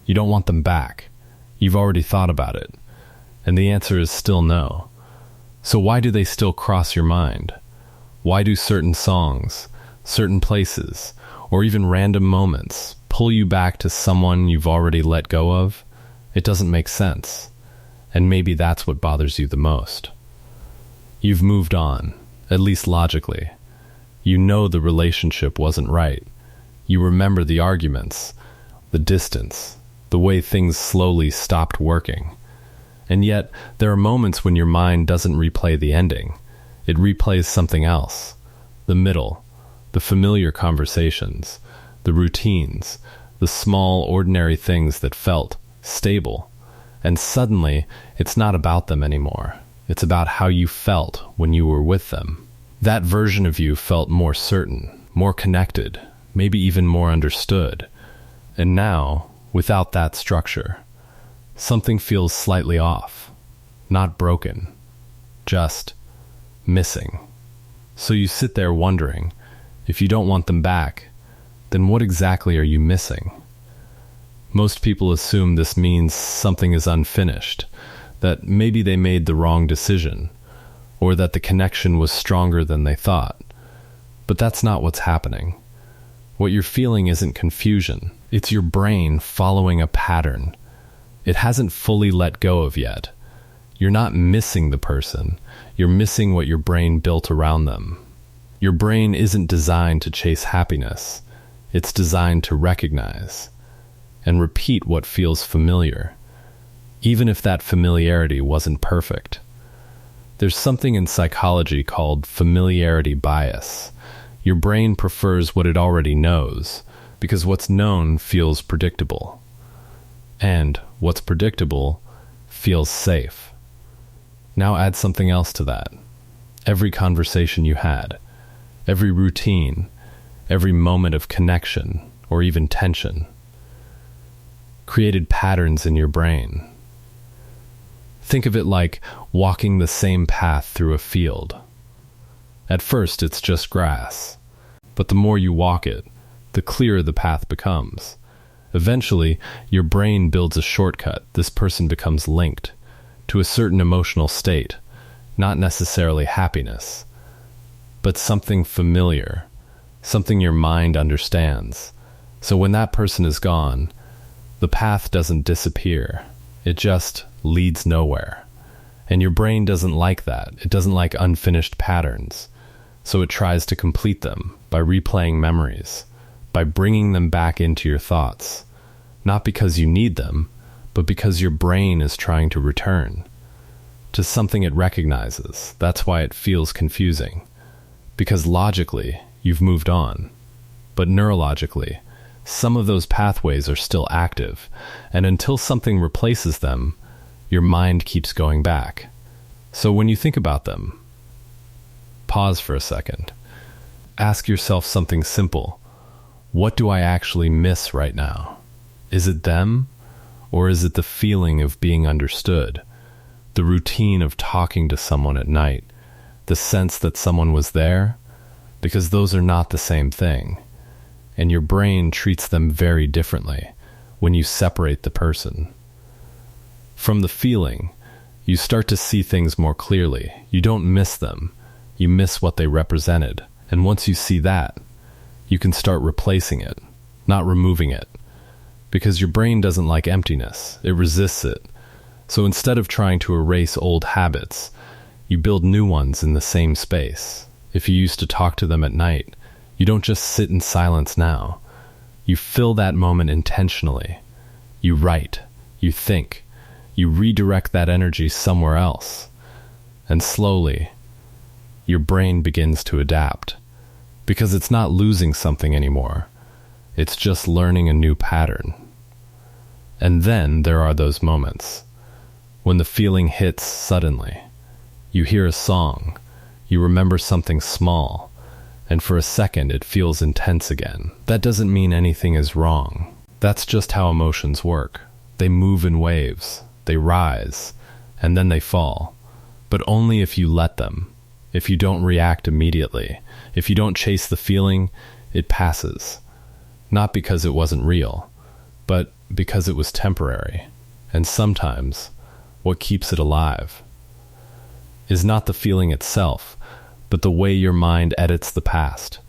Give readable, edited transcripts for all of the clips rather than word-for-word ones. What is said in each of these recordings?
You don't want them back. You've already thought about it. And the answer is still no. So why do they still cross your mind? Why do certain songs, certain places, or even random moments pull you back to someone you've already let go of? It doesn't make sense. And maybe that's what bothers you the most. You've moved on, at least logically. You know the relationship wasn't right. You remember the arguments, the distance, the way things slowly stopped working. And yet, there are moments when your mind doesn't replay the ending. It replays something else. The middle, the familiar conversations, the routines, the small, ordinary things that felt stable. And suddenly, it's not about them anymore. It's about how you felt when you were with them. That version of you felt more certain, more connected, maybe even more understood. And now, without that structure, something feels slightly off. Not broken. Just missing. So you sit there wondering, if you don't want them back, then what exactly are you missing? Most people assume this means something is unfinished, that maybe they made the wrong decision, or that the connection was stronger than they thought. But that's not what's happening. What you're feeling isn't confusion. It's your brain following a pattern. It hasn't fully let go of yet. You're not missing the person. You're missing what your brain built around them. Your brain isn't designed to chase happiness. It's designed to recognize and repeat what feels familiar, even if that familiarity wasn't perfect. There's something in psychology called familiarity bias. Your brain prefers what it already knows, because what's known feels predictable. And what's predictable feels safe. Now add something else to that. Every conversation you had, every routine, every moment of connection, or even tension, created patterns in your brain. Think of it like walking the same path through a field. At first, it's just grass. But the more you walk it, the clearer the path becomes. Eventually, your brain builds a shortcut. This person becomes linked to a certain emotional state, not necessarily happiness, but something familiar, something your mind understands. So when that person is gone, the path doesn't disappear. It just leads nowhere. And your brain doesn't like that. It doesn't like unfinished patterns. So it tries to complete them by replaying memories, by bringing them back into your thoughts. Not because you need them, but because your brain is trying to return to something it recognizes. That's why it feels confusing. Because logically, you've moved on. But neurologically, some of those pathways are still active, and until something replaces them, your mind keeps going back. So when you think about them, pause for a second. Ask yourself something simple. What do I actually miss right now? Is it them, or is it the feeling of being understood? The routine of talking to someone at night? The sense that someone was there? Because those are not the same thing. And your brain treats them very differently when you separate the person. From the feeling, you start to see things more clearly. You don't miss them. You miss what they represented. And once you see that, you can start replacing it, not removing it. Because your brain doesn't like emptiness. It resists it. So instead of trying to erase old habits, you build new ones in the same space. If you used to talk to them at night, you don't just sit in silence now. You fill that moment intentionally. You write. You think. You redirect that energy somewhere else. And slowly, your brain begins to adapt. Because it's not losing something anymore. It's just learning a new pattern. And then there are those moments when the feeling hits suddenly. You hear a song. You remember something small. And for a second, it feels intense again. That doesn't mean anything is wrong. That's just how emotions work. They move in waves. They rise. And then they fall. But only if you let them. If you don't react immediately. If you don't chase the feeling, it passes. Not because it wasn't real, but because it was temporary, and sometimes what keeps it alive is not the feeling itself, but the way your mind edits the past.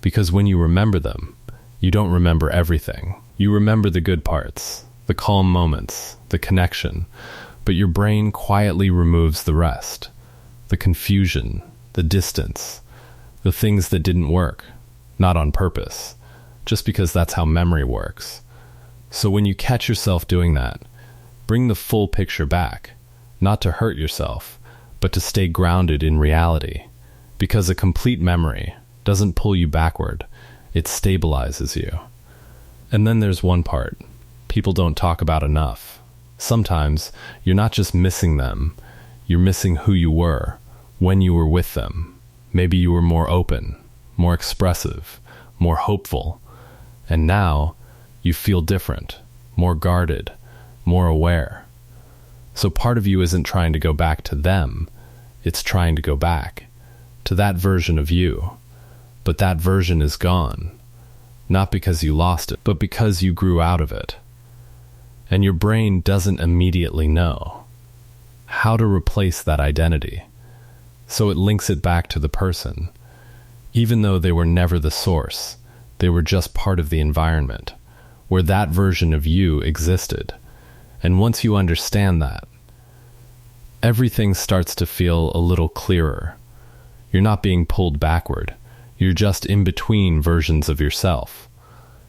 Because when you remember them, you don't remember everything. You remember the good parts, the calm moments, the connection, but your brain quietly removes the rest. The confusion, the distance, the things that didn't work, not on purpose, just because that's how memory works. So when you catch yourself doing that, bring the full picture back, not to hurt yourself, but to stay grounded in reality. Because a complete memory doesn't pull you backward, it stabilizes you. And then there's one part people don't talk about enough. Sometimes you're not just missing them, you're missing who you were when you were with them. Maybe you were more open, more expressive, more hopeful, and now you feel different, more guarded, more aware. So part of you isn't trying to go back to them, it's trying to go back to that version of you. But that version is gone, not because you lost it, but because you grew out of it. And your brain doesn't immediately know how to replace that identity. So it links it back to the person. Even though they were never the source, they were just part of the environment where that version of you existed. And once you understand that, everything starts to feel a little clearer. You're not being pulled backward. You're just in between versions of yourself.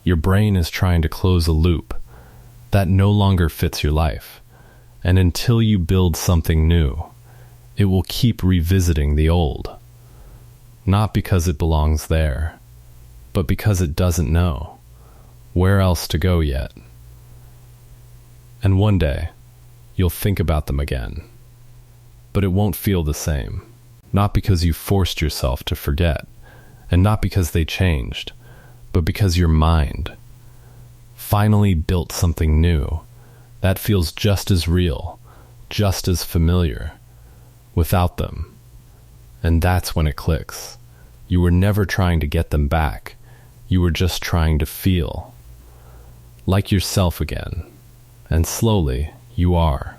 Your brain is trying to close a loop that no longer fits your life. And until you build something new, it will keep revisiting the old. Not because it belongs there, but because it doesn't know where else to go yet. And one day, you'll think about them again, but it won't feel the same. Not because you forced yourself to forget, and not because they changed, but because your mind finally built something new that feels just as real, just as familiar, without them. And that's when it clicks. You were never trying to get them back. You were just trying to feel like yourself again. And slowly, you are.